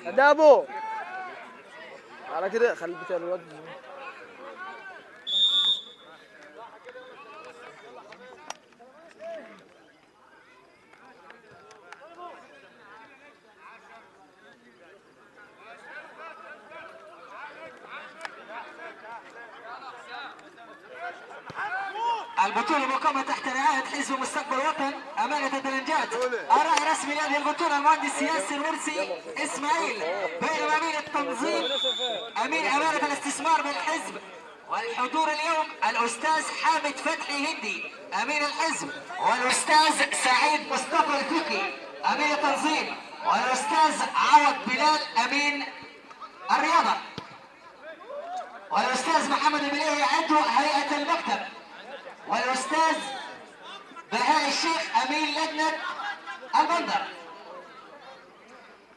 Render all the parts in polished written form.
ادابو على كده خلي بتاع الواد. البطولة مقامة تحت رعاية حزب مستقبل وطن أمانة الدرنجات. الراعي الرسمي لهذه البطولة المهندس ياسر مرسي إسماعيل، بينما أمين التنظيم أمين أمانة الاستثمار بالحزب. والحضور اليوم الأستاذ حامد فتحي هندي أمين الحزب، والأستاذ سعيد مصطفى الفقي أمين التنظيم، والأستاذ عوض بلال أمين الرياضة، والأستاذ محمد المليحي عضو هيئة المكتب، والأستاذ بهاء الشيخ أمين لجنة البندر،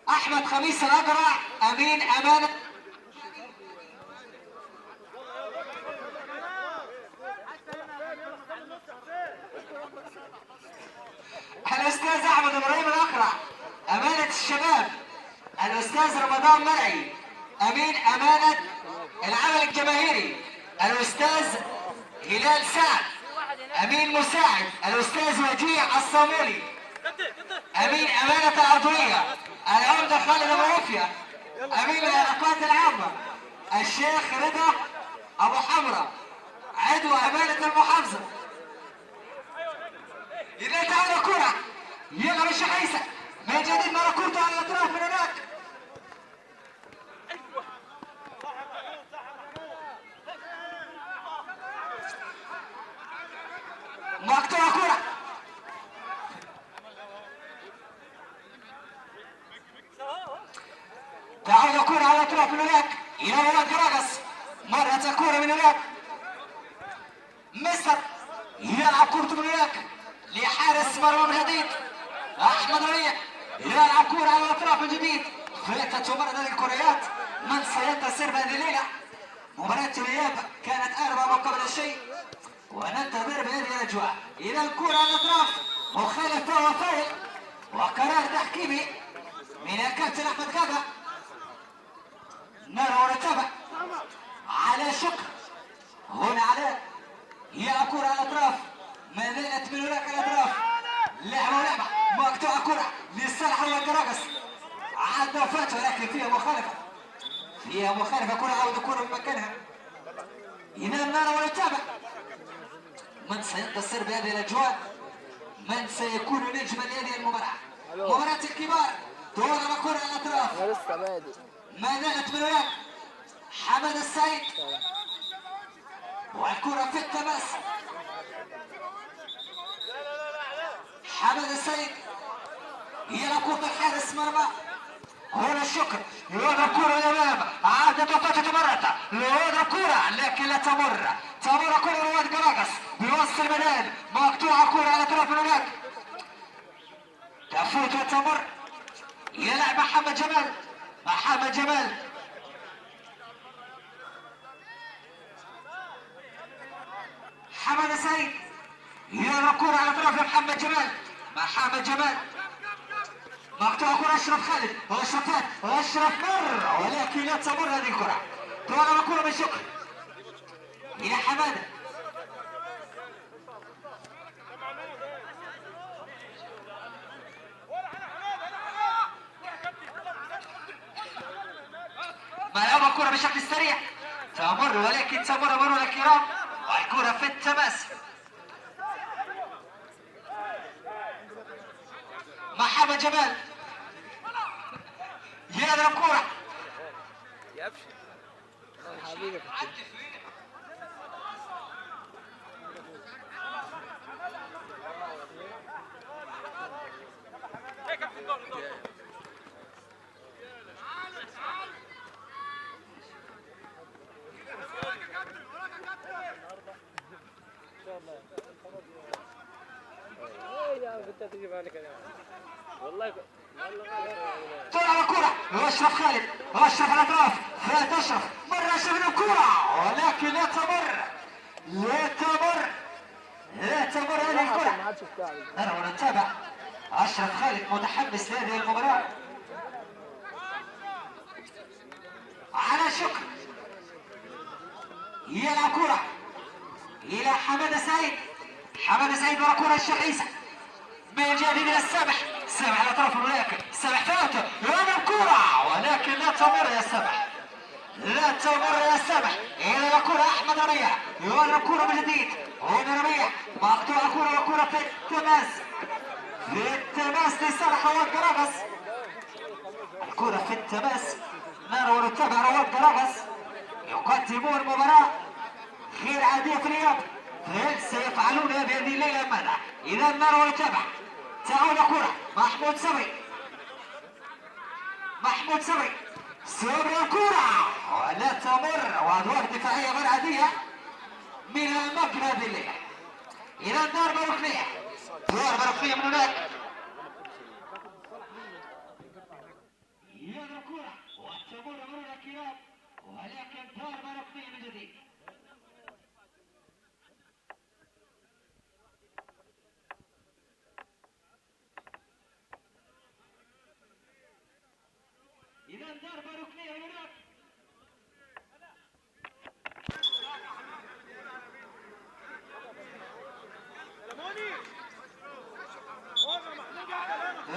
أحمد خميس الأقرع أمين أمانة، الأستاذ أحمد إبراهيم الأقرع أمانة الشباب، الأستاذ رمضان مرعي أمين أمانة العمل الجماهيري، الأستاذ هلال سعد أمين مساعد، الأستاذ وجيع الصامولي أمين أمانة العضوية، العمدة خالد أبو عافية أمين العلاقات العامة، الشيخ رضا أبو حمرة عضو أمانة المحافظة. إذا تعالى كرة يلا بالشيخ عيسى من جديد مرة كورته على الأطراف من هناك. مقطوعة كرة تعود كرة على الأطراف من هناك إلى ولاد جراجس، مرة كرة من هناك مستر يلعب كرته من هناك لحارس مرمى جديد أحمد ربيع، يلعب كرة على الأطراف من جديد. فلتت مرة هذه الكريات من سينتصر بهذه الليلة. مباراة الإياب كانت أربع ما قبل الشيء وننتظر بهذه الأجواء. إلى الكرة على الأطراف مخالفة وفائق وقرار تحكيمي من الكابتن أحمد غابة. نرى ونتابع على شكر هنا على يلعب كرة على الأطراف ما زالت من هناك على الأطراف لعبة مقطوعة كرة لصالح والجراجس عاد فات ولكن فيها مخالفة كرة عودة كرة من مكانها. إذا نرى ونتابع من سينتصر بهذه الأجواء، من سيكون نجما لهذه المباراة. مباراة الكبار دور كرة على الأطراف ما زالت من هناك حمد السعيد والكرة في التماس. حمد السعيد يلعب كرة حارس مرمى هنا الشكر يضرب كرة للأمام عادة فاتت مرة يضرب كرة لكن لا تمر كرة رواد جراجس بوسط الميدان مقطوعة كرة على طرف من هناك تفوت وتمر يلعب محمد جمال حمد السعيد يضرب كرة على طرف محمد جمال مقطوعة كرة أشرف خالد أشرف مر ولكن لا تمر هذه الكرة. تمر كرة من شكر إلى حمادة ملعوبة كرة بشكل سريع تمر ولكن تمر مرور الكرام والكرة في التماس. محمد جمال يضرب كرة طلع كرة أشرف خالد أشرف على الأطراف فات أشرف مرة أشرف الكرة ولكن لا تمر لا تمر هذه الكرة. نرى ونتابع أشرف خالد متحمس لهذه المباراة. على شكر يلعب كرة إلى حمادة سعيد. حمادة سعيد ورا كرة الشيخ عيسى من جديد إلى السبح. سبح على طرف هناك، سبح فات يلعب كرة ولكن لا تمر يا سبح، لا تمر يا سبح. إلى كرة أحمد ربيع يلعب كرة من جديد. هنا ربيع مقطوعة كرة وكرة في التماس، في التماس لصالح رواد قرابس. الكرة في التماس. نرى ونتابع رواد قرابس يقدمون مباراة غير عادية في اليوم. هل سيفعلونها بهذه الليلة ماذا؟ إذا نرى ونتابع. تعود كرة محمود صبري. محمود صبري صبري الكرة ولا تمر، وأدوار دفاعية غير عادية من المجد هذه الليلة. إذا ضربة ركنية، ضربة ركنية من هناك. يضرب كرة وتمر مرور الكرام ولكن ضربة ركنية من جديد. إذا ضربة ركنية من هناك.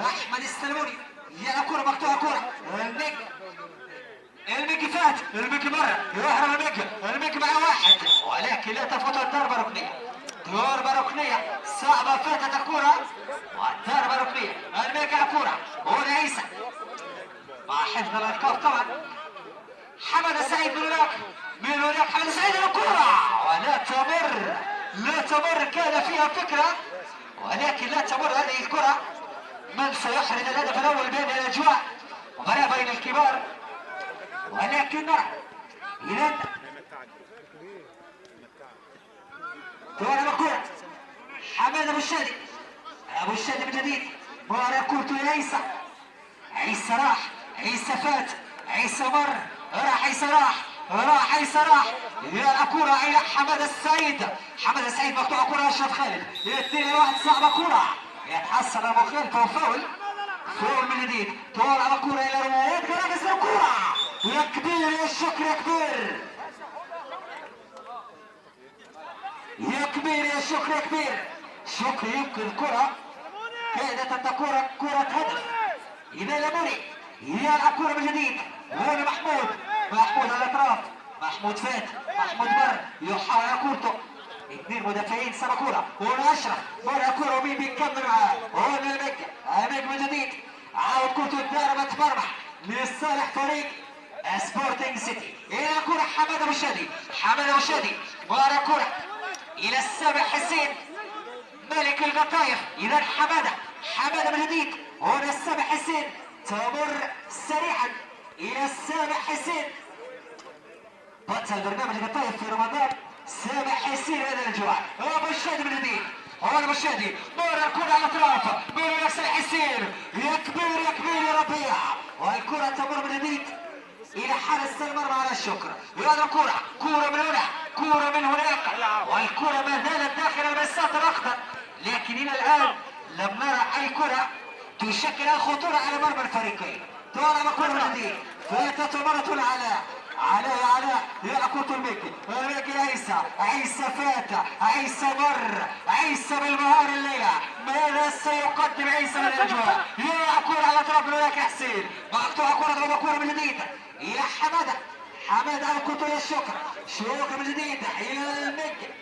أحمد السلموني يلعب كرة مقطوعة كرة. الميك فات، الميك مرة يهرب الميك مع واحد ولكن لا تفوت الضربة ركنية. ضربة ركنية صعبة فاتت الكرة والضربة ركنية. الميك على الكرة هنا عيسى مع حفظ الألقاب طبعا. حمد سعيد من هناك حمد سعيد الكرة ولا تمر، لا تمر. كان فيها فكرة ولكن لا تمر هذه الكرة. من سيحرز الهدف الأول بين الأجواء؟ مباراة بين الكبار ولكن نرى. إذا تولى الكرة حماد أبو الشادي. أبو الشادي من جديد مباراة كورته إلى عيسى. عيسى راح، عيسى فات، عيسى مر، راح عيسى راح عيسى يلعب كرة إلى حماد السعيد. حماد السعيد مقطوعة كرة أشرف خالد 2-1 صعبة كرة يتحصل المخالفة وفاول. فاول من جديد. تلعب كرة إلى رواد قرابس الكرة يا كبير يا شكر يا كبير يا كبير يا شكر يا كبير. شكر يمكن الكرة كادت أن تكون كرة هدف. إذا لموني يلعب كرة من جديد. هنا محمود على الأطراف. محمود فات، محمود مر يحاول على كورته. اثنين مدافعين سبق كرة. هنا أشرف مرة كرة ومين بيكمل معاه؟ هنا الميك من جديد. عاود كورته ضربة مرمى لصالح فريق سبورتنج سيتي. إلى كرة حماد أبو الشادي. حماد أبو الشادي مرة كرة إلى السابع حسين ملك القطايف. إذا حمادة من جديد. هنا السابع حسين تمر سريعا إلى السابع حسين بطل برنامج القطايف في رمضان. سابع حسين هذا الأجواء. أبو الشادي من جديد. هنا أبو الشادي مرة الكرة على الأطراف من نفس حسين يا كبير يا ربيع. والكرة تمر من جديد إلى حارس المرمى على الشكر. وهذا كرة من هنا كرة من هناك والكرة ما زالت داخل المساط الأخضر. لكن إلى الآن لم نرى أي كرة تشكل خطورة على مرمى الفريقين. تلعب كرة من جديد. فاتت مرة العلاء يلعب كرة الميكي عيسى فات، عيسى مر، عيسى بالمهارة الليلة. ماذا سيقدم عيسى من الأجواء؟ يلعب كرة على طرف هناك حسين مقطوعة كرة. ضربة كرة من جديد إلى حمادة على كرة شكر من جديد إلى الميكي.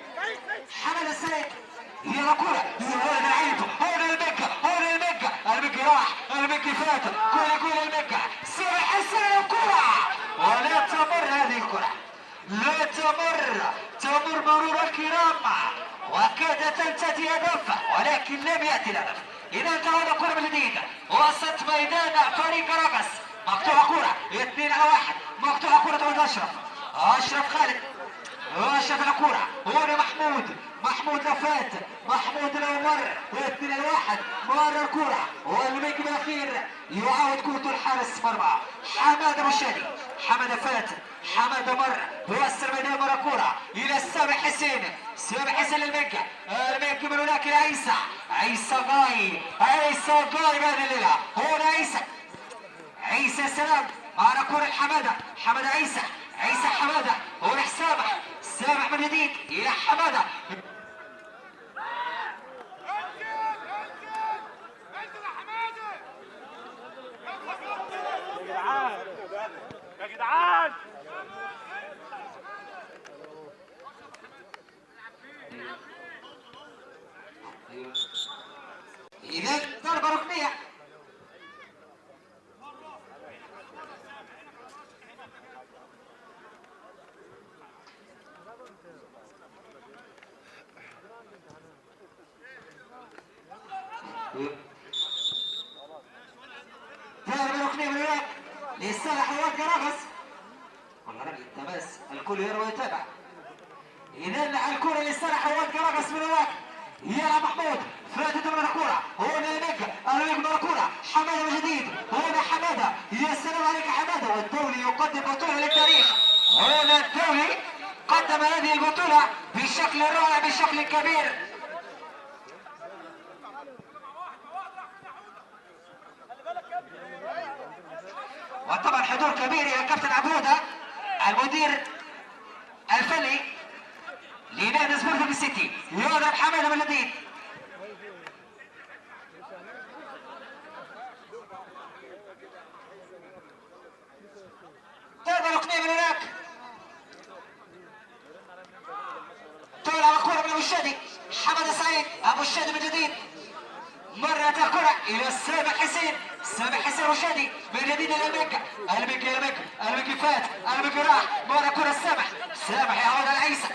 حمد السيد يلا كرة يلا لعيب. هنا الميكي راح، الميكي فات كرة الميكي سرع حسين الكرة ولا تمر هذه الكرة. لا تمر مرور الكرام وكادت ان تاتي هدف ولكن لم ياتي الهدف. اذا تعود كرة من جديد وسط ميدان فريق قرابس. مقطوعة كرة 2-1 مقطوعة كرة من اشرف خالد. اشرف الكرة هنا محمود لفات، محمود لو مر 2-1 مر الكرة والميك بالاخير يعاود كرة الحارس مرمى حماد أبو الشادي. حمد فات، حمد مر بوسط الميدان مرة كرة الى سامح حسين. سامح حسين للمكة. المكة من هناك الى عيسى. عيسى غايب. عيسى غايب هذه الليلة. هنا عيسى. عيسى سلام على كرة حمادة. حمادة عيسى. عيسى حمادة. هنا سامح. سامح من جديد الى حمادة. يا جدعان إذا ضربة ركنية. ضربة ركنية من هناك لصالح رواد قرابس. والله راجل التماس الكل يرى ويتابع. إذا الكرة لصالح رواد قرابس من هناك. يلا محمود فاتت من الكرة. هنا المكة. المكة من الكرة. حمادة من جديد. هنا حمادة. يا سلام عليك حمادة. والدولي يقدم بطولة للتاريخ. هنا الدولي قدم هذه البطولة بشكل رائع بشكل كبير. وطبعا حضور كبير يا كابتن عبودة المدير الفني لنادي سبورتنج سيتي. يضرب حماده من جديد. ضربة ركنية من هناك. طلع الكرة من ابو الشادي. حماده سعيد. ابو الشادي من جديد. مرت الكرة الى سامح حسين. سامح حسين وشادي من جديد الى المكة. المكة فات. المكة راح. مرة كرة سامح. سامح يعود على عيسى.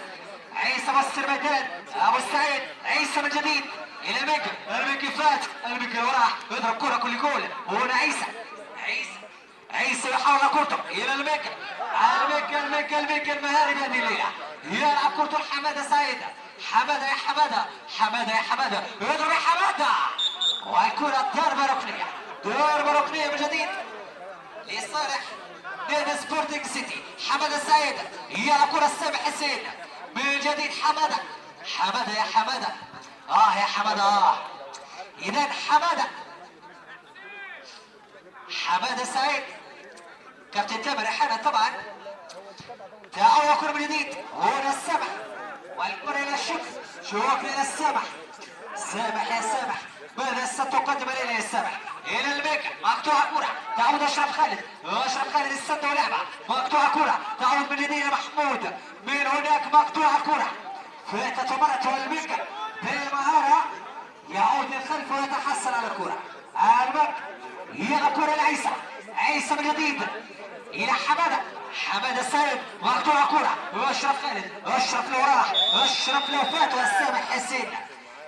عيسى بص الميدان. ابو السعيد. عيسى من جديد الى المكة. المكة فات. المكة وراح. يضرب كرة كل جول. وهنا عيسى. عيسى يحاول كرته الى المكة. المكة المهاري بهذه الليلة. يلعب كرته حمادة سعيد. حمادة يا حمادة. حمادة يا حمادة. يضرب يا حمادة. والكرة ضربة ركنية. ضربة ركنية من جديد لصالح نادي سبورتنج سيتي. حمادة سعيد. يلعب كرة سامح حسين من جديد. حمادة. حمادة يا حمادة. يا حمادة. إذا حمادة سعيد كابتن تامر ريحانة طبعا. تأول كرة من جديد. هنا السامح. والكرة إلى شكر إلى السامح. سامح يا سامح. ماذا ستقدم إليه السامح؟ إلى المكة. مقطوعة كرة. تعود أشرف خالد. أشرف خالد السد ولعبة. مقطوعة كرة. تعود من جديد إلى محمود. من هناك مقطوعة كرة. فاتت ومرت المكة بالمهارة. يعود للخلف ويتحصل على الكرة. المكة. يلعب كرة لعيسى. عيسى من جديد إلى حمادة. حمادة سعيد. مقطوعة كرة. أشرف خالد. أشرف لو راح. أشرف لو فات. وسامح حسين.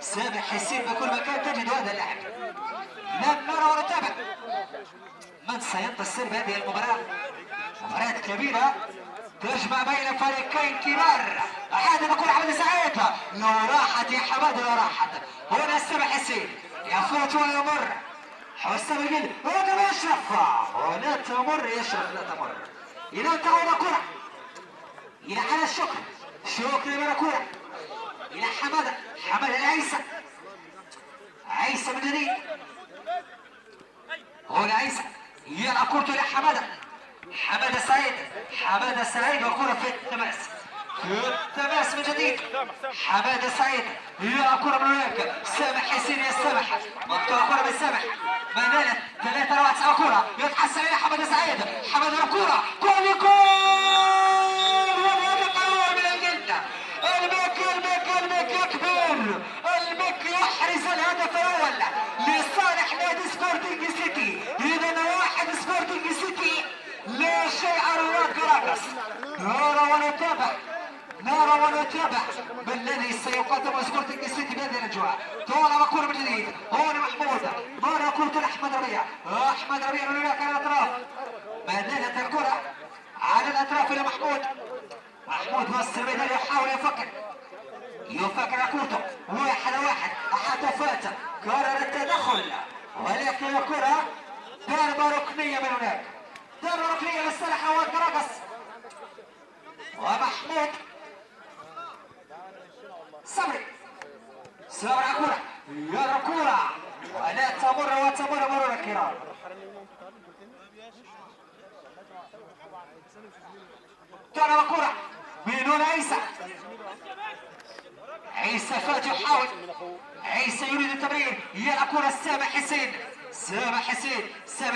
سامح حسين بكل مكان تجد هذا اللاعب. لم نرى ونتابع من سينتصر بهذه المباراة. مباراة كبيرة تجمع بين فريقين كبار. أحد يقول حمادة سعيد لو راحت يا حمادة لو راحت. هنا سامح حسين يفوت ويمر. حسام الجد. هنا يشرف. هنا تمر يشرف لا تمر. إذا تعود كرة إلى على الشكر. شكر من كرة إلى حمادة. حمادة لعيسى. عيسى من جديد. هنا عيسى يلعب كرته إلى حمادة. حمادة سعيد. حمادة سعيد وكرة في التماس. في التماس من جديد. حمادة سعيد يلعب كرة من هناك. سامح حسين يا سامح. مقطوعة كرة من سامح. ما نالت 3-4 كرة. يتحسن إلى حمادة سعيد. حمادة الكرة. كل جول. والهدف الأول من الجدة. المكي كبير. المكي يحرز الهدف الأول لصالح نادي سبورتنج سيتي. إذا 1 سبورتنج سيتي لا شيء على رواد قرابس. نرى ونتابع ما الذي سيقدم سبورتنج سيتي بهذه الاجواء. طالما كرة من جديد. هنا محمود. مرة كرة لاحمد ربيع. احمد ربيع من هناك على الاطراف. ما زالت الكرة على الاطراف الى محمود. محمود وسط الميدان يحاول يفكر كورته. 1-1 حتى فات. قرر التدخل ولكن الكرة ضربة ركنية من هناك. ضربة ركنية لصالح رواد قرابس. ومحمود صبري. صبري كرة يضرب كرة ولا تمر وتمر مرور الكرام. تلعب كرة من هنا عيسى. عيسى فات يحاول. عيسى يريد التمرير. يلعب كرة سامح حسين. سامح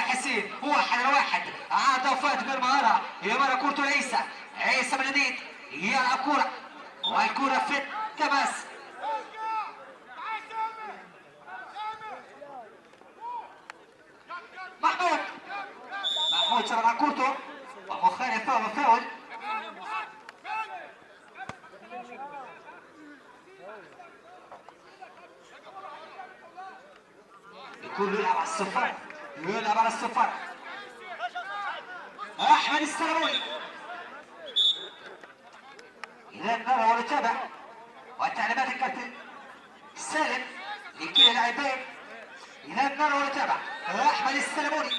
حسين 1-1 عاد وفات بالمهارة. يمر كرة لعيسى. عيسى من جديد يلعب كرة والكرة في التماس. محمود شرع كورته ومخالف فاول. يكون يلعب على الصفر. احمد السلموني. اذا نرى ونتابع وتعليمات الكابتن سالم لكلا اللاعبين. اذا نرى ونتابع احمد السلموني.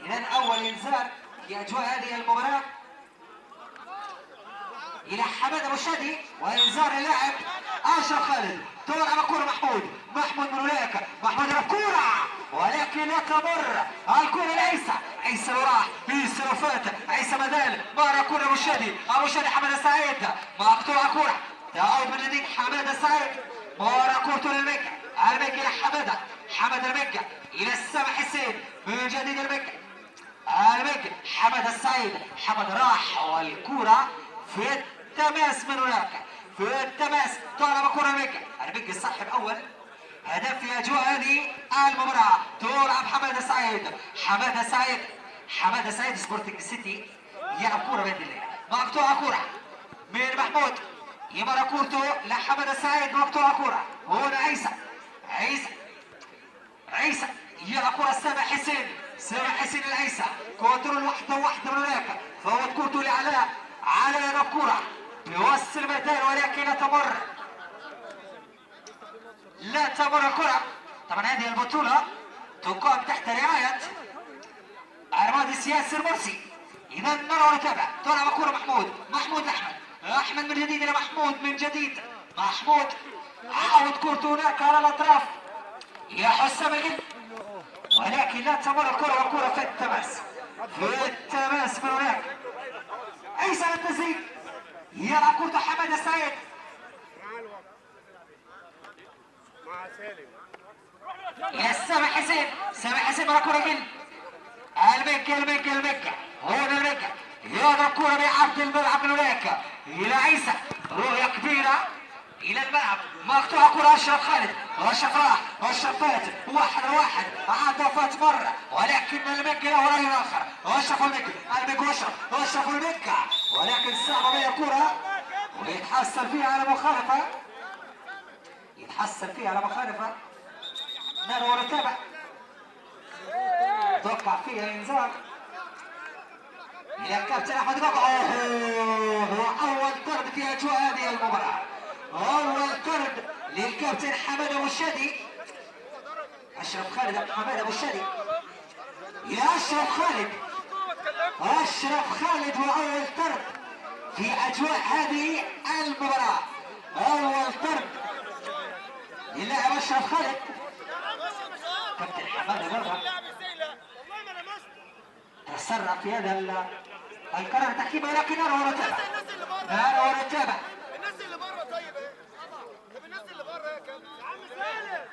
إذا أول إنذار في أجواء هذه المباراة إلى حماد أبو شادي وإنذار اللاعب أشرف خالد. تلعب كرة محمود من هناك. محمود يلعب كرة ولكن لا تمر الكرة لعيسى. عيسى راح عيسى وفات. عيسى مازال مرة كرة أبو شادي حماد السعيد مقطوعة كرة تعود من جديد حماد السعيد. مرة كرة للمكة إلى حماد المكة إلى سامح حسين من جديد المكة. حمد السعيد. حمد راح والكرة في التماس من هناك. في التماس طالب كرة المكة صاحب أول هدف في أجواء هذه المباراة. تلعب حماد السعيد سبورتنج سيتي يلعب كرة بيد الله. مقطوعة كرة من محمود يمر كورته لحمد السعيد. مقطوعة كرة هنا عيسى يلعب كرة سامح حسين العيسى. كنترول واحدة من هناك. فوت كورته لعلاء. يلعب كرة بوسط الميدان ولكن لا تمر الكرة. طبعا هذه البطولة تقام تحت رعاية المهندس السياسي المرسي. إذا نرى ونتابع. تلعب كرة محمود أحمد من جديد إلى محمود عاود كورته هناك على الأطراف يا حسام الجن ولكن لا تمر الكرة والكرة في التماس من هناك. عيسى التسديد يلعب كرة حماد السعيد. يا سامح حسين مرة كرة جن المكة هنا المكة يضرب كرة بعرض الملعب من هناك إلى عيسى. رؤية كبيرة إلى الملعب. مقطوعة كرة أشرف خالد. أشرف فات 1-1 عاد وفات مرة ولكن المكة له رأي آخر. أشرف المكة ولكن صعبة بها الكرة ويتحصل فيها على مخالفة. نرى ونتابع. توقع فيها إنذار إلى الكابتن أحمد بقع. أول طرد في أجواء هذه المباراة. أول طرد للكابتن حماد أبو الشادي. أشرف خالد يا أشرف خالد وأول طرد في أجواء هذه المباراة. أول طرد للاعب أشرف خالد. كابتن حماد مرة تسرع في هذا القرار التحكيمي ولكن نرى ونتابع. الناس اللي بره طيب ايه؟ طب الناس اللي بره يا كابتن يا عم سالم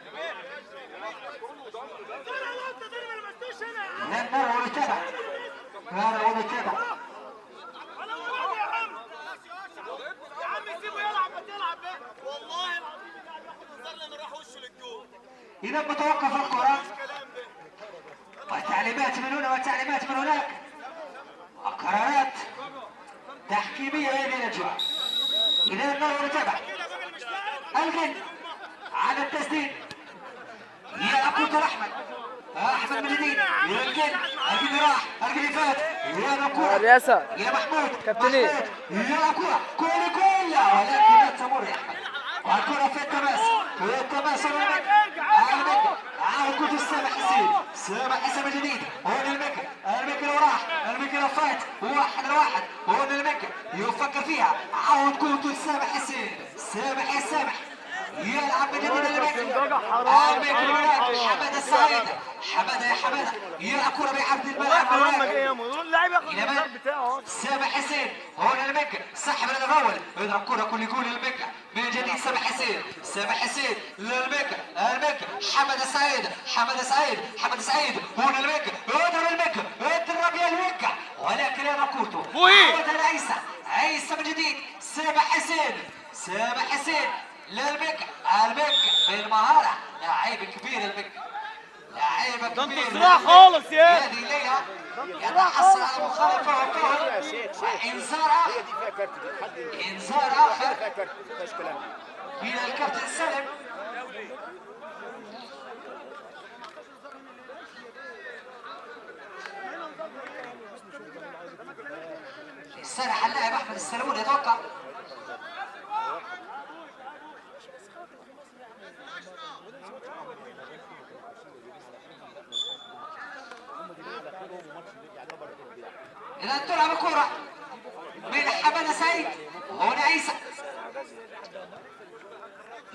نرى ونتابع. يا عم سيبه يلعب ما تلعب بقى والله العظيم قاعد ياخد انذار لما راح وشه للجول. إذا متوقف الكرة وتعليمات من هنا وتعليمات من هناك وقرارات تحكيمية هذه الأجواء. إذا نرى ونتابع. الغن على التسديد يلعب كرة أحمد من جديد الغن راح الغن فات يلعب كرة يا محمود يلعب كرة كلها ولكن لا تمر يا أحمد والكرة في التماس في التماس المكة عاود كنت السامح حسين. سامح حسين من جديد. هون المكة لو راح المكة لو فات 1-1. هون المكة يفكر فيها. عاود كنت السامح حسين. سامح يا سامح يلعب من جديد المكة هناك. حمادة السعيد. حمادة يا حمادة يلعب كرة بعبد الملك. سامح حسين. هون المكة سحب للغول يضرب كرة كل يقول المكة من جديد. سامح حسين. سامح حسين للمكة. حمادة سعيد. حمادة سعيد هون المكة يضرب المكة يضرب يا المكة ولكن يضرب كورته. عودة عيسى من جديد. سامح حسين للمكة. بالمهارة لعيب كبير المكة. لعيب كبير. انت خالص يا هذه ليلة يتحصل على مخالفة وفاول وإنذار آخر. إنذار آخر من الكابتن سالم. سرح اللاعب أحمد السلموني يتوقع. إذا تلعب الكرة من حمادة سعيد. هنا عيسى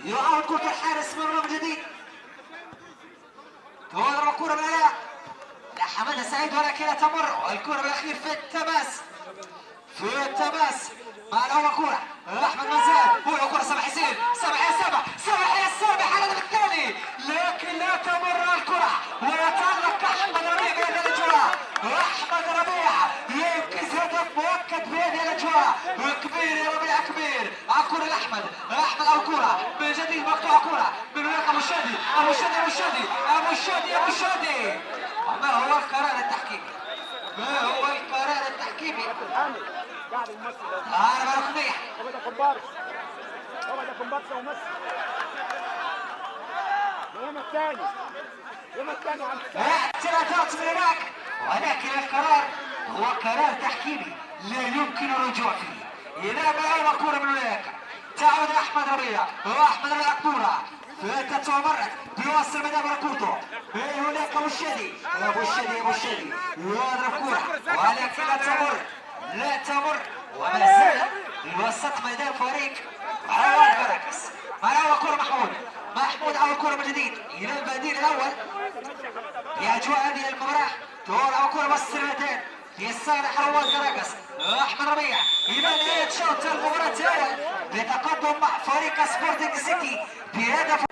يعاود كرة الحارس من جديد. تضرب الكرة من الأعلى لحمادة سعيد ولكن تمر. والكرة بالأخير في التماس مع الأول كرة أحمد مازال. هو كرة سامح حسين. سامح على الهدف الثاني لكن لا تمر الكرة ويتألق أحمد ربيع بهذه الأجواء. أحمد ربيع ينقذ هدف مؤكد بهذه الأجواء. كبير يا ربيع كبير. على الكرة لأحمد. أو كرة من جديد مقطوعة كرة من هناك أبو شادي. ما هو القرار التحكيمي؟ هذا ركنية. اعتراضات من هناك ولكن القرار هو قرار تحكيمي لا يمكن الرجوع فيه. إذا بلغ كرة من هناك تعود أحمد ربيع كرة فاتت ومرت بيوصل مدام ركوتو. هناك أبو الشادي يضرب كرة ولكن لا تمر وما زال وسط ميدان فريق عواد بركس. على كرة محمود أول كرة من جديد إلى البديل الأول في أجواء هذه المباراة. تولع كرة بس الميدان في صالح عواد بركس. أحمد ربيع يبدأ شوط المباراة الأول بتقدم مع فريق سبورتنج سيتي بهدف.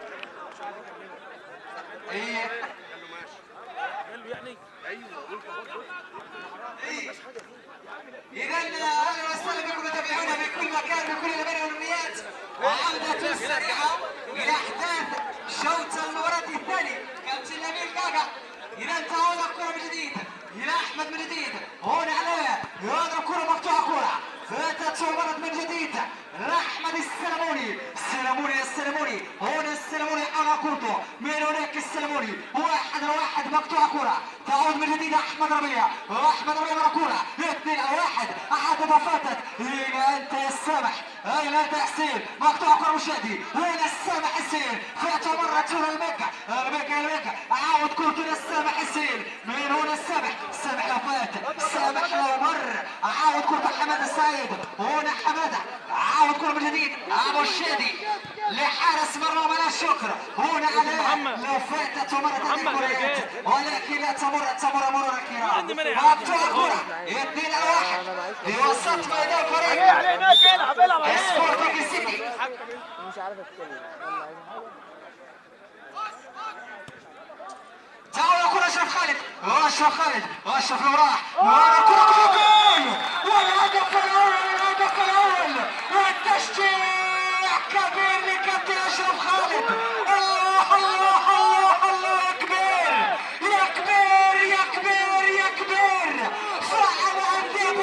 إذا أهلا وسهلا بكم متابعونا في كل مكان بكل الأمانة والأمنيات وعودة سريعة إلى أحداث شوط المباراة الثاني. كابتن نبيل كاكا إذا تعود الكرة من جديد إلى أحمد من جديد. هنا عليه يضرب كرة مقطوعة كرة فاتت ومرت من جديد لأحمد السلموني. هنا السلموني على كورته من هناك السلموني 1-1 مقطوعة كرة تعود من جديد أحمد ربيع مع كرة 2-1. عدد فاتت. هنا أنت يا سامح أين أنت يا حسين مقطوعة كرة مشادي. هنا السامح حسين فاتت ومرت هنا المكة عاود كورته للسامح حسين من هنا سامح لو فات سامح لو مر. عاود كرة حمادة السعيد. هنا حمادة عاود كرة من جديد أبو الشادي لحارس مرة ولا شكر. هنا عليه لو فاتت ومرت هذه الكريات ولكن لا تمر مرور الكرام. مقطوعة كرة 2-1 في وسط ميدان فريق سبورتنج سيتي. تعال كرة أشرف لو راح كرة جول والهدف الأول والتشجيع كبير لكابتن أشرف خالد. الله يا كبير فعل أنديب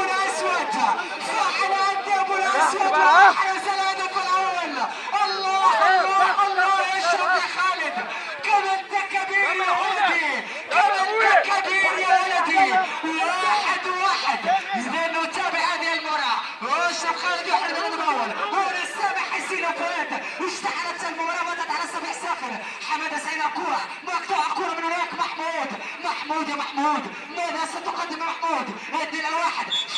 الأسود وأحرز الهدف الأول. الله يا أشرف يا خالد كم أنت كبير يا ولدي 1-1. إذا نتابع هذه المباراة أشرف خالد يحرز الهدف الأول. هنا السامح حسين فؤاد اشتعلت المباراة بدأت على موجود يا محمود. ماذا ستقدم محمود؟ 2-1.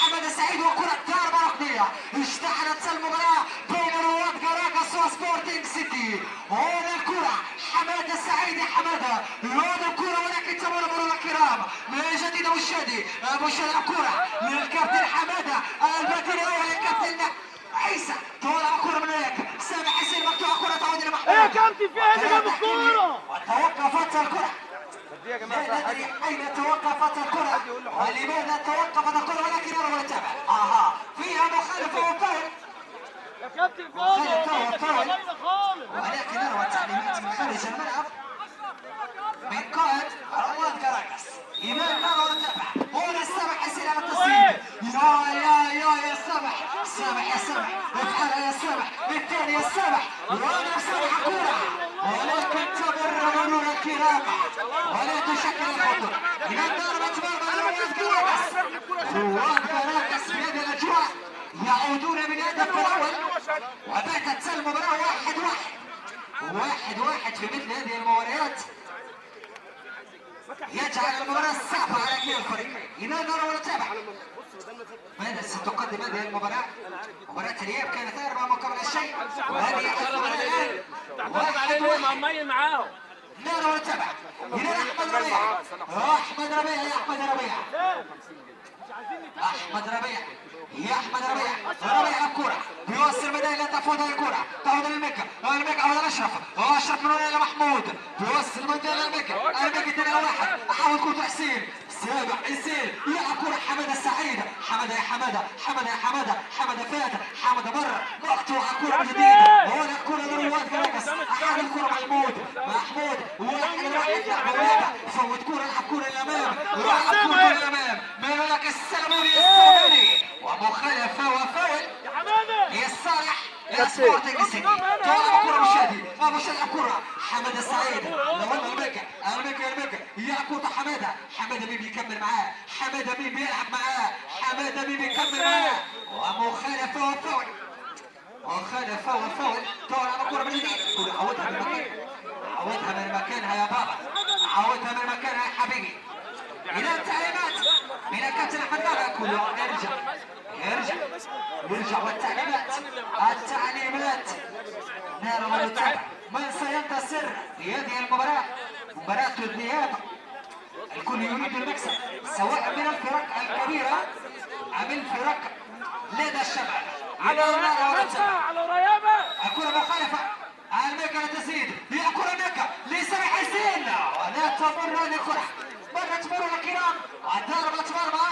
حمد السعيد وكرة ضربة ركنية. اشتعلت المباراة بين رواد كاراكاس وسبورتنج سيتي. هنا الكرة حمد السعيد يا حمادة يعود الكرة ولكن تمر مرور الكرام من جديد ابو الشادي. ابو الشادي الكرة للكابتن حمادة البديل الاول للكابتن عيسى. طالع الكرة من هناك سامح حسين مقطوعة كرة تعود الى محمود. ايه يا كابتن في ايه اللي جاب الكورة؟ وتوقفت الكرة. لا ندري اين توقفت الكرة ولماذا توقفت الكرة ولكن نرى نتابع. فيها مخالفة وفاول يا كابتن فاول ولكن نرى تعليمات من خارج الملعب من قائد رواد كاراكاس. إمام نرى نتابع. هنا السامح حسين على التصوير. يا سامح يا سامح افعلها يا سامح بالثاني يا سامح. وانا سامح الكرة ولكن تمر مرور الكرام ولا تشكل الخطر. إذا ضربت مرمى رواد كاراكاس. رواد كاراكاس في هذه الأجواء يعودون بالهدف الأول وباتت المباراة 1-1 في مثل هذه المباريات يجعل المباراة صعبة على كلا الفريقين. إذا نرى ونتابع ماذا ستقدم هذه المباراة. مباراة الإياب كانت 4 مقابل شيء وهذه المباراة الآن 1-1. نرى ونتابع. إذا أحمد ربيع ربيع الكرة بيوصل البداية لا تفوت الكرة تعود للمكة عود الأشرف من هنا إلى محمود بيوصل البداية للمكة 2-1. حاول كرة حسين سامح حسين يلعب كرة حمد السعيد. حمد يا حمادة فات حمد مرة مقطوعة كرة من جديد. هنا الكرة لرواد كاراكاس. أحد الكرة محمود 1-1 فوت كرة العب كرة للأمام من هناك السلموني ومخالفة وفاول لصالح سبورتنج سيتي. طالع كرة ابو شادي الكرة حمد السعيد لولا المكة يلعب كرة حمادة مين بيكمل معاه حمادة مين بيلعب معاه ومخالفة وفاول طالع الكرة من جديد. عودها من مكانها يا بابا عودها من مكانها يا حبيبي. إلى التعليمات من الكابتن أحمد بابا كله يرجع والتعليمات نرى ونتابع من سينتصر في هذه المباراة. مباراة الذهاب الكل يريد المكسب سواء من الفرق الكبيرة أم الفرق لدى الشباب. على ريابة الكرة مخالفة المكة لتسديد هي كرة المكة لسامح حسين ولا تمر الكرة مرت مرور الكرام وضربة مرمى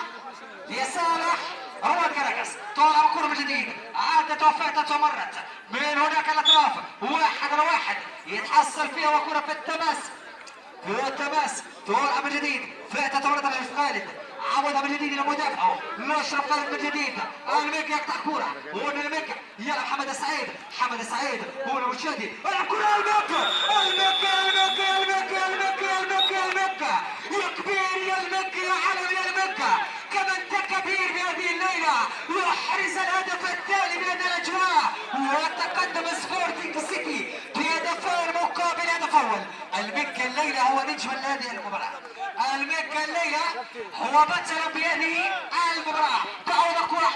لصالح رواد كاراكاس. طالع الكرة من جديد عادت وفاتت ومرت من هناك الأطراف 1-1 يتحصل فيها وكرة في التماس طالع من جديد فاتت ومرت لأشرف خالد عودها من جديد إلى مدافعه لأشرف خالد من جديد. المكة يقطع كرة هنا المكة يلعب حمد السعيد هنا مشادي الكرة المكة يا كبير يا المكة يا علم يا المكة كما انت كبير بهذه الليلة يحرز الهدف الثاني من هذه الأجواء ويتقدم سبورتنج سيتي بهدفين مقابل هدف أول. المكة الليلة هو نجم هذه المباراة. المكة الليلة هو بطل بهذه المباراة. تعود الكرة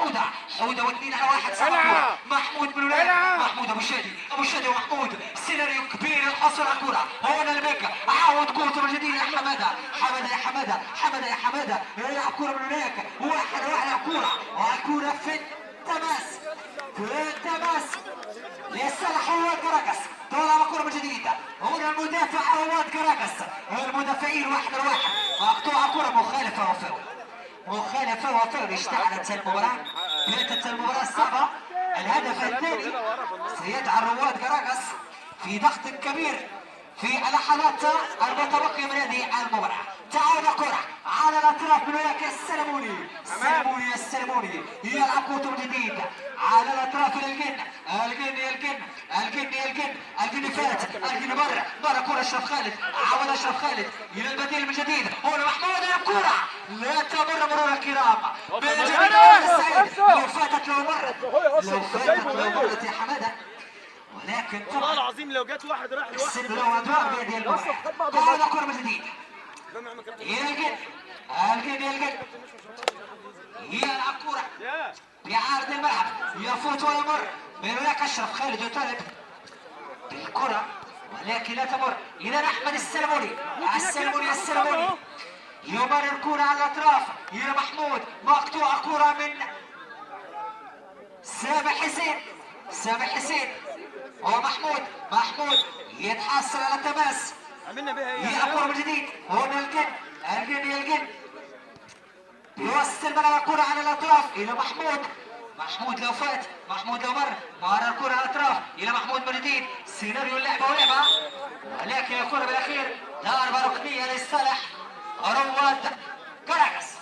حودة و2-1 صار محمود بن ولاد محمود ابو شادي ومحمود سيناريو كبير الحصول على الكرة. هنا المكة عاود كرة من جديد لحمادة يا حمادة يلعب كرة من هناك 1-1 الكرة والكرة في التماس لصالح رواد كاراكاس. طلع الكرة من جديد هنا المدافع رواد كاراكاس المدافعين 1-1 مقطوعة كرة مخالفة وفاول. اشتعلت المباراة باتت المباراة الصعبة. الهدف الثاني سيجعل رواد كاراكاس في ضغط كبير في اللحظات المتبقية من هذه المباراة. تعود الكرة على الأطراف من هناك السلموني يلعب كرة من جديد على الأطراف للجن فات مرة كرة أشرف خالد عود أشرف خالد إلى البديل من جديد هنا محمود الكرة لا تمر مرور الكرام من جديد لو فاتت لو مرت يا حمادة ولكن والله العظيم لو جت واحد راح لوحده بهذه المباراة. تعود الكرة من جديد يلقن يلعب كرة بيعارض الملعب، يفوت ويمر من هناك اشرف خالد وطالب بالكرة ولكن لا تمر. اذا احمد السلموني يمر الكرة على الاطراف الى محمود، مقطوعة كرة من سامح حسين ومحمود يتحصل على التماس، يلعب كرة من جديد. هنا الجن يوصل الملعب الكرة على الاطراف الى محمود لو فات، لو مر الكرة على الاطراف الى محمود من جديد. سيناريو اللعبة ولكن الكرة بالاخير ضربة ركنية لصالح رواد كاراكاس.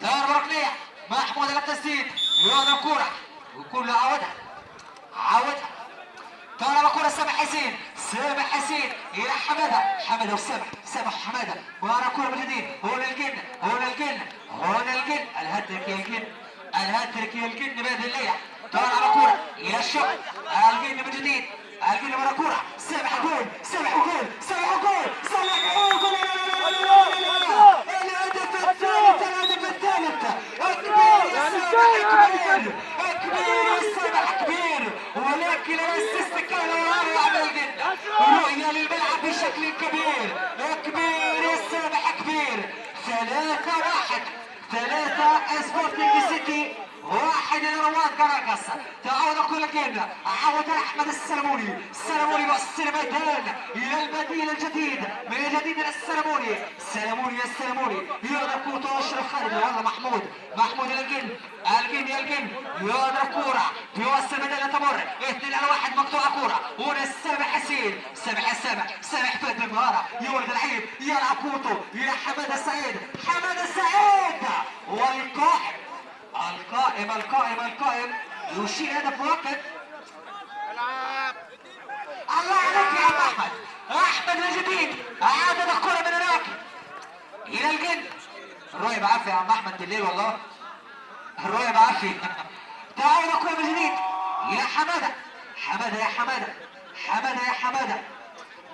ضربة ركنية، محمود على التسديد، يوضع الكرة وكل عودها طالما كرة سامح حسين الى حماده وسامح حماده ورا كرة من جديد. هنا الجن الهاتريك يلقن بهذه الليلة. طالما كرة الى الشق الجن من جديد، ورا كرة سامح جول الهدف الثالث كبير ولكن الاسيست كان يروع من الجنة. رؤية للملعب بشكل كبير السابح كبير. 3-1 سبورتنج سيتي 1 لرواد كاراكاس. تعود كل الجنة، عود احمد السلموني يوصل الميدان الى البديل الجديد من جديد السلموني. يقدر كوره اشرف خالد والله محمود الجن يقدر كوره يوصل الميدان تمر 2-1 مقطوعه كوره. هنا سامح فات بالمهاره يولد العيب يلعب كوته الى حماده سعيد والقائم يشير هدف مؤكد. الله عليك يا احمد من جديد عاد الكره من هناك الى الجن. الرؤية بعافيه يا عم احمد بالليل والله، الرؤية بعافيه. تعود الكره من جديد الى حماده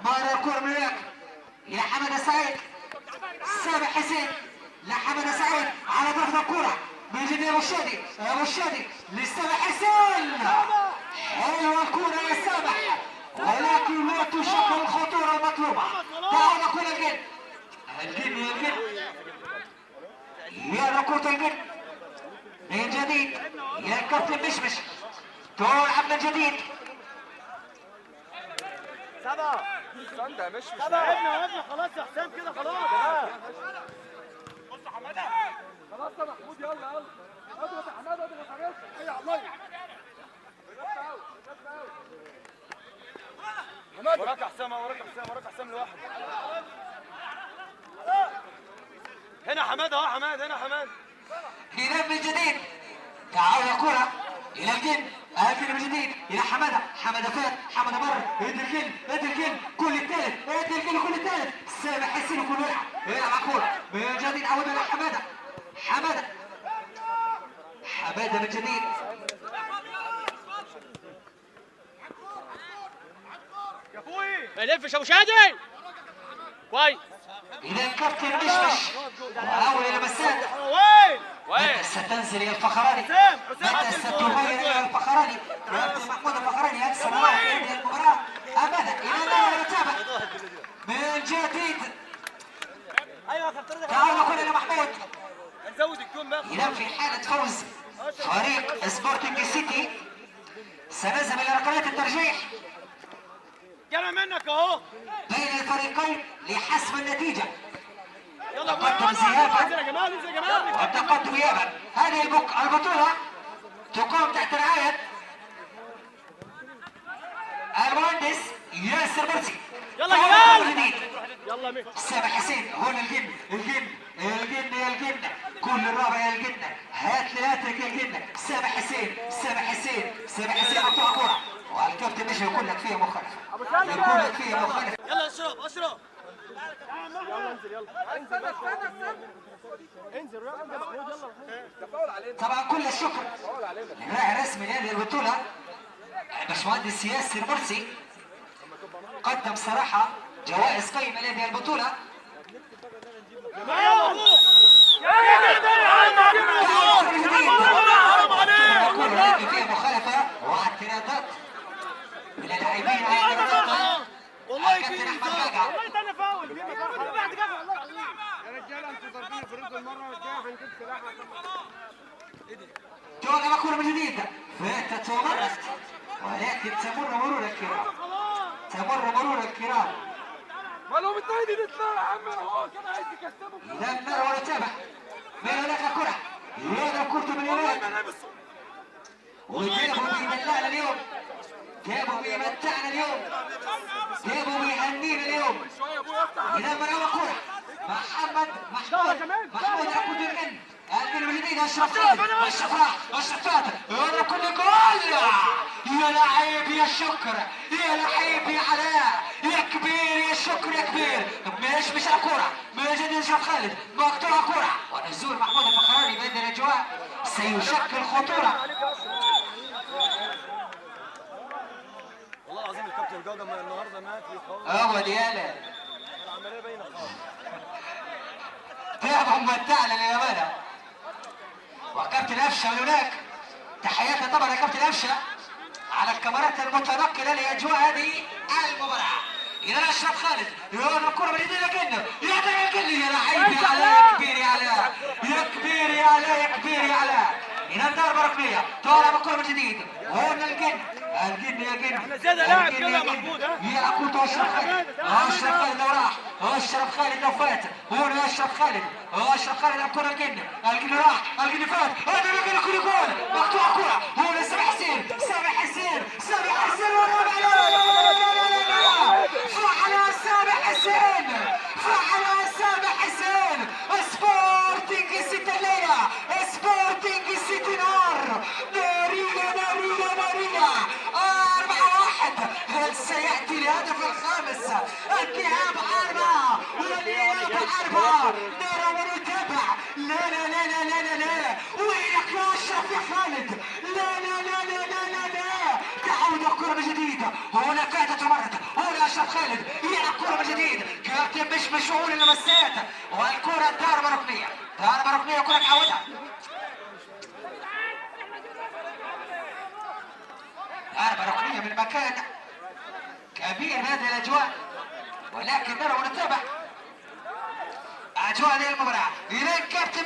مر الكره من هناك الى حماده سعيد. سامح حسين لحماده سعيد على ضغط الكره من جديد. ابو الشادي لسامح حسين. حلوه الكره يا سامح ولكن لا تشكل الخطوره المطلوبه. تعال كل الجن يا كرة الجن من جديد يا الكابتن مشمش تلعب من جديد. تعبنا خلاص يا حسام كده خلاص. بص يا حماده خلاص يا محمود يلا اضغط يا حماده اضغط عليه. ايه يا الله وراك حسام لوحده. هنا حماده هنا حماده إذا من جديد تعال كرة إلى الجن من جديد إلى حماده فات مر ادي الجن كل الثالث سامح حسين كل يلعب كرة من جديد عودة لحماده من جديد. يا اخوي ما يلفش ابو شادي كويس. إذا الكابتن مشمش وأول لمسات متى ستنزل إلى الفخراني متى ستغير إلى الفخراني محمود الفخراني أكثر واحد في المباراة أبدا إلى نتابع من جديد. تعالوا كلنا إلى محمود. إذا في حالة فوز فريق سبورتنج سيتي سنذهب إلى ركلات الترجيح جرى منك اهو بين الفريقين لحسم النتيجة. يلا تقدم ذهابا يا جمال والتقدم ايابا. هذه البطولة تقام تحت رعاية المهندس ياسر مرسي. يلا يا جمال يلا سامح حسين. هنا الجن كل الرابع يا الجن. هات لي الهاتريك يا الجن. سامح حسين مقطوعة كرة والكابتن مش يقول لك فيها مخالفة. يلا اشرب يلا انزل انزل يلا طبعا كل الشكر للراعي الرسمي لهذه البطولة الباشمهندس ياسر مرسي. قدم صراحة جوائز قيمة لهذه البطولة. فيها مخالفة واعتراضات من اللاعبين على قرارات الكابتن احمد باقع. والله تاني فاول. يا رجاله انتوا ضاربين في رجل المره والجايه هنجيب سلاح. جوه كرة من جديد فاتت ومرت ولكن تمر مرور الكرام. تمر مرور الكرام. ما لو متهيدين يطلعوا يا عم هو كان عايز يكسبوا. إذا نرى ونتابع من هناك كرة يضرب كرة من اليمين وجابوا بيمتعنا اليوم. جابوا بيمتعنا اليوم. جابوا بيهنينا اليوم. إذا مرة كرة محمود يأخذ الجن الجن من جديد. أشرف فاتح يضرب كل جول. يا لعيب يا شكر يا لعيب يا علاء يا كبير يا شكر يا كبير. مش الكرة من جديد. أشرف خالد مقطوعة كرة ونزول محمود الفخراني بين الأجواء سيشكل خطورة. والله العظيم الكابتن جوده النهارده مات خالص. هو ديالا العمليه باينه خالص. تعبهم متعنا للأمانة. وكابتن أفشة من هناك تحياتنا طبعا يا كابتن أفشة على الكاميرات المتنقلة لأجواء هذه المباراة. إذا أشرف خالد يقول الكرة من يديه لكنه يا لعيب يا علاء يا كبير يا علاء يا كبير يا علاء يا كبير يا علاء. إذا ضربة ركنية طالع بالكرة من جديد. هون الجن احنا زيادة لاعب كده يا محمود. يا كنت أشرف خالد. أشرف خالد لو راح أشرف خالد لو فات. هون أشرف خالد الكرة الجن راح الجن فات. هذا الجن كل جول مقطوع كرة. هون سامح حسين فعل سامح حسين. سبورتنج سيتي الليلة سبورتنج سيتي نار نارية 4-1. هل سيأتي الهدف الخامس؟ الذهاب 4 والإياب 4. نرى ونتابع. لا وينك يا أشرف يا خالد؟ لا تعود الكرة من جديد. هنا كادت ومرت. هنا أشرف خالد يلعب كرة من جديد. كابتن مش مشغول اللمسات والكرة ضربة ركنية كرة تعودها. ضربة ركنية من مكان كبير هذه الأجواء ولكن نرى ونتابع أجواء هذه المباراة. إلى كابتن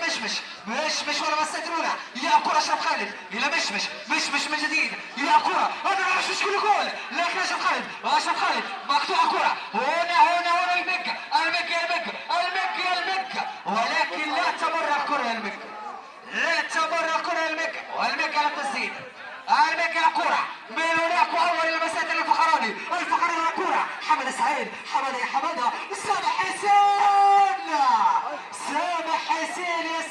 مش ولا مسات الأولى يلعب كرة أشرف خالد إلى مش من جديد يلعب كرة. هذا مش كل جول لكن أشرف خالد مقطوعة كرة. هنا المكة ولكن لا تمر الكرة المكة والمكة على التسديد. المكة كرة من هناك وأول المسات الفخراني كرة حمد سعيد يا حمادة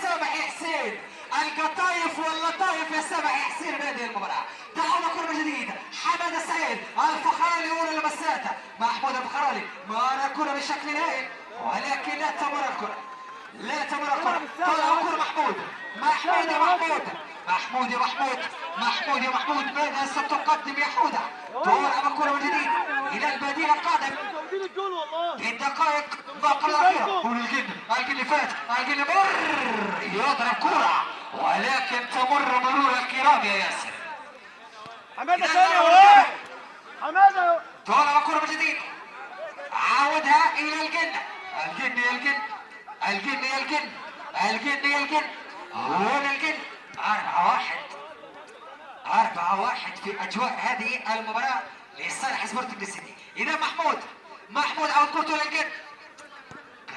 سامح حسين القطايف واللطايف يا سامح حسين بهذه المباراة. تعال كرة من جديد. حمد سعيد الفخراني أولى المسات. محمود الفخراني ما كرة بشكل هائل ولكن لا تمر الكرة. طلع كرة محمود يا محمود ماذا ستقدم يا حودة؟ تلعب الكرة من جديد إلى البديل القادم في الدقائق باقي الأخيرة. هنا الجن فات الجن مر يضرب كرة ولكن تمر مرور الكرام يا ياسر. حماده ثاني حماده تلعب الكرة من جديد. عاودها إلى الجن هنا الجن 4-1 في أجواء هذه المباراة لصالح سبورتنج سيتي. إذا محمود عود كرته للجن.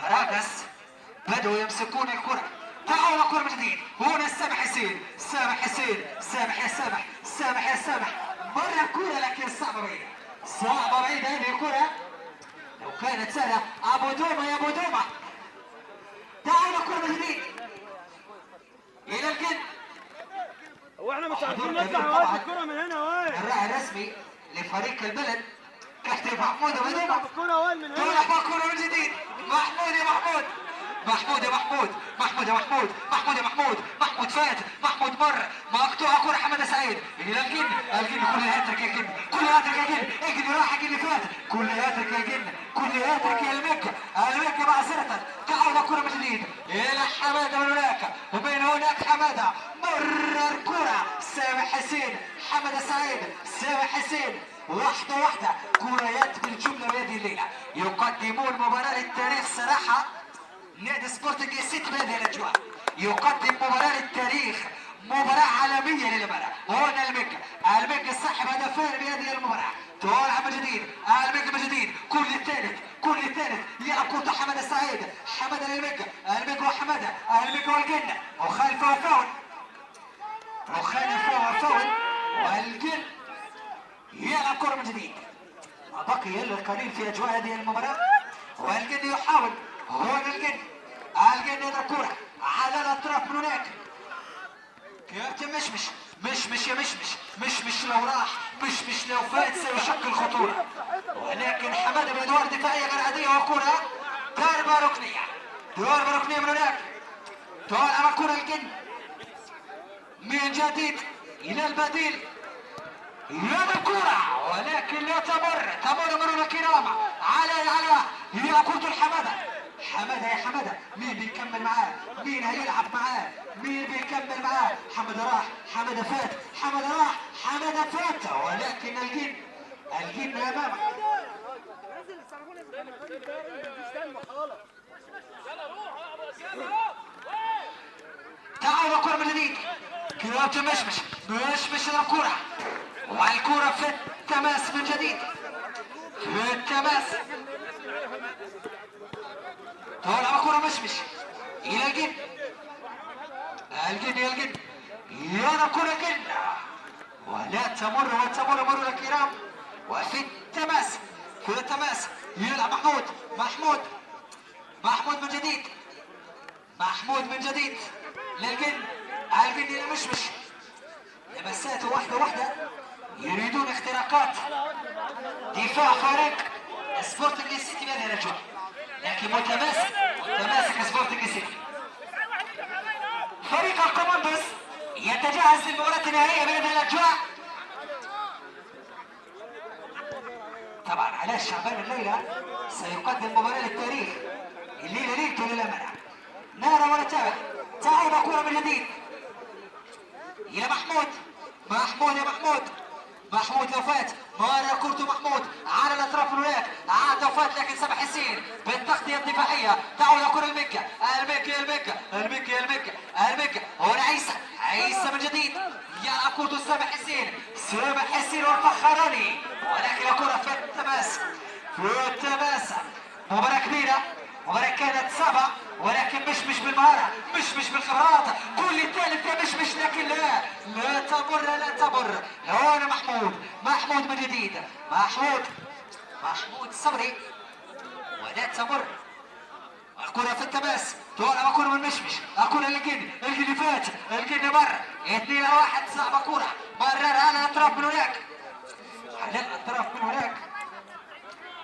كراكس بدأوا يمسكون الكرة. تعالوا الكرة من جديد. هنا سامح حسين مرة كرة لكن صعبة بعيدة هذه الكرة. لو كانت سهلة أبو دومة تعالوا الكرة من جديد إلى الجن. هو احنا مش عارفين نطلع وقت الكرة من هنا وين؟ الراعي الرسمي لفريق البلد كابتن محمود ابو دومة. الكرة وين من هنا؟ تلعب الكرة من جديد. محمود فات. محمود مر مقطوعة كرة حمد سعيد إلى الجن كل هاترك يا جن. الجن راح الجن فات كلياتك يا جنة، كلياتك يا المكة، المكة معذرة، تعود كرة من جديد إلى حمادة من هناك، وبين هناك حمادة، مرر كرة سامح حسين، حمادة سعيد، سامح حسين، واحدة كريات بالجملة بهذه الليلة، يقدمون مباراة للتاريخ صراحة. نادي سبورتنج سيتي بهذه الاجواء يقدم مباراه للتاريخ، مباراه عالميه للامانه. هنا المكة صاحب هدفين بهذه المباراه، تلعب من جديد المكة من جديد، كل الثالث يلعب كرة حماده سعيد، حماده للمكة، المكة وحماده، المكة والجنة، وخلفه وفاول، والجن يلعب كرة من جديد. بقي القليل في اجواء هذه المباراه، والجن يحاول، هنا الجن يضرب كرة على الاطراف من هناك، كابتن مشمش لو راح، مشمش لو فات سيشكل خطورة، ولكن حماده بادوار دفاعية غير عادية، وكرة ضربة ركنية من هناك، تلعب كرة الجن من جديد إلى البديل، يلعب كرة ولكن لا تمر مرور كرامة على هي كرة الحمادة، يا حمادة مين بيكمل معاه؟ مين هيلعب معاه؟ مين بيكمل معاه؟ حمادة راح، حمادة فات، ولكن الجن امامك. تعالوا كرة من جديد، كابتن مشمش الكرة، والكرة في التماس من جديد، طالع كرة مشمش إلى الجن يانا كرة الجن، ولا تمر مرور الكرام، وفي التماس يلعب محمود من جديد للجن، الجن إلى مشمش، لمساته واحدة يريدون اختراقات دفاع فريق سبورتنج سيتي بهذه الاجواء، لكن متماسك سبورتنج سيتي. فريق الكوماندوز يتجهز للمباراة النهائية بهذه الاجواء. طبعا علاء شعبان الليلة سيقدم مباراة للتاريخ، الليلة ليلته للأمانة. نرى ونتابع، تعود كرة من جديد إلى محمود لو فات مارا كورتو محمود على الاطراف هناك، عاد وفات لكن سامح حسين بالتغطيه الدفاعيه، تعود كره المكة هنا عيسى من جديد يلعب كورتو سامح حسين والفخراني، ولكن الكره في التماس. مباراه كبيره، مباراة كانت صعبة، ولكن مش بالمهارة، مش بالخبرات، كل الثالث مش لكن لا تمر. هنا محمود من جديد، محمود صبري، ولا تمر الكرة في التماس، تلعب كرة من مشمش، الكرة الجن فات، الجن مر 2-1، صعبة كرة مرر على الأطراف من هناك،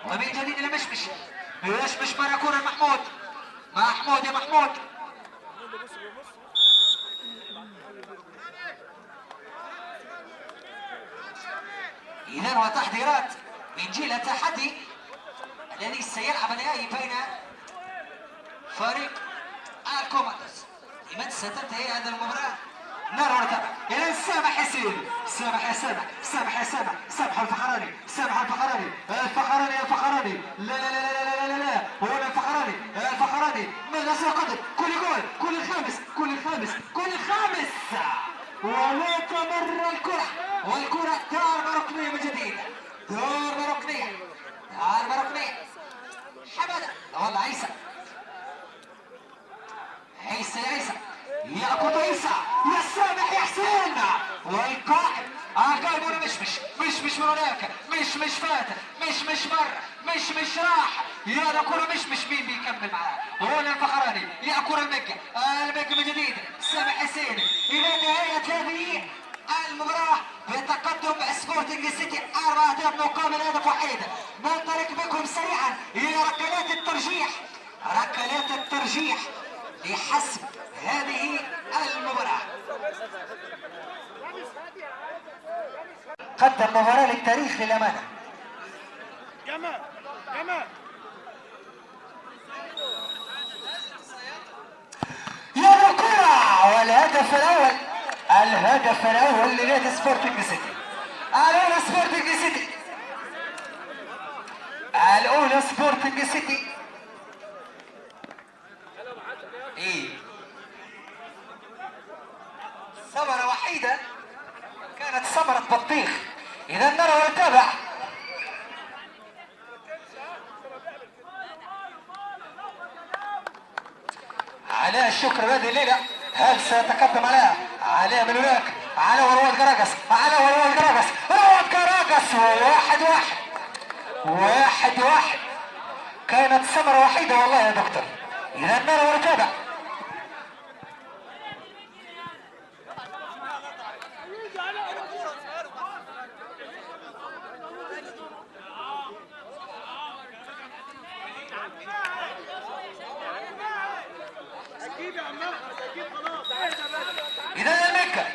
ومن جديد إلى مشمش مرة كرة محمود يا محمود، إذن وتحضيرات من جيل التحدي الذي سيلعب النهائي بين فريق الكوماندوز. لمن ستنتهي هذه المباراة؟ نرى ونتابع. إذن سامح حسين، سامح الفخراني، لا هنا الفخراني ماذا سيقدم؟ كل الخامس ولا تمر الكرة، والكرة ضربة ركنية من جديد، ضربة ركنية حمادة، والله عيسى يأخذ عيسى يا سامح يا حسين، والقائم هنا مش من هناك، مش فات، مش مر، مش راح، يا كرة مش مين بيكمل معاه؟ هنا الفخراني يأكل المكة من جديد، سامح حسين إلى نهاية هذه المباراة بتقدم سبورتنج سيتي 4 أهداف مقابل هدف وحيد. ننطلق بكم سريعا إلى ركلات الترجيح لحسم هذه المباراة. قدم مباراة للتاريخ للأمانة. يا الكرة والهدف الأول. الهدف الأول لنادي سبورتنج سيتي. الأولى سبورتنج سيتي. الأولى سبورتنج سيتي. إيه ثمرة وحيدة كانت ثمرة بطيخ. إذا نرى ونتابع. علاء الشكر هذه الليلة. هل سيتقدم علاء من هناك؟ علاء ورواد كراكس. علاء ورواد كراكس. رواد كراكس. 1-1. كانت ثمرة وحيدة والله يا دكتور. إذا نرى ونتابع. إذا المكة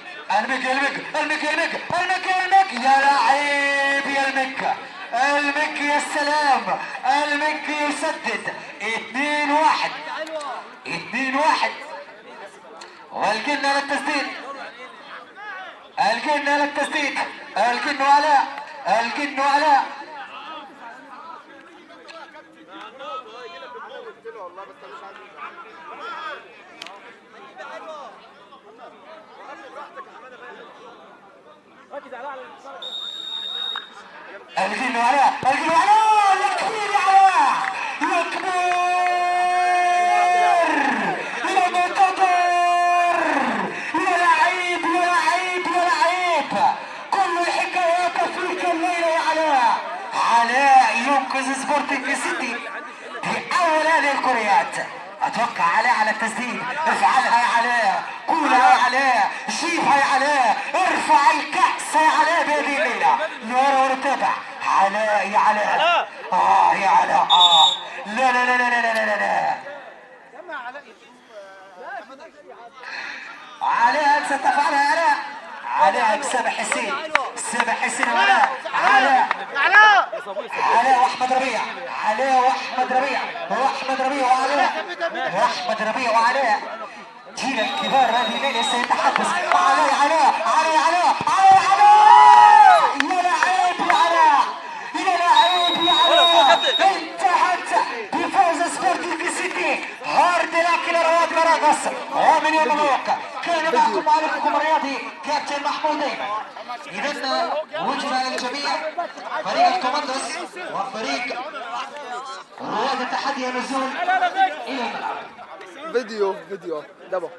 يا لعيب يا المكة. يا سلام. المكة يسدد. 2-1. والقنا للتسديد. القنا علاء. القنا علاء. يا كبير يا علاء. يا كبير يا مقدر. يا لعيب. كل الحكايات فيك الليلة يا علاء ينقذ سبورتنج سيتي في أول هذه الكريات. اتوقع علاء على التسديد. افعلها يا علاء. قولها يا علاء. جيبها يا علاء. ارفع الكأس يا علاء بهذه الليلة. نرى ونتابع. علاء يا علاء. يا علاء. لا. علاء ستفعلها يا علاء بسامح حسين. علاء واحمد ربيع. وعلاء. جيل الكبار هذه الليله سيتحدث. علاء. يا لعيب يا علاء. انتهت بفوز سبورتنج سيتي. هارد لك لرواد كراكس. ومن يوم الواقع كان معكم معلقكم الرياضي كابتن محمود دايما. إذا وجبة للجميع. فريق الكوماندوس وفريق رواد التحدي النزول إلى الملعب. فيديو دابا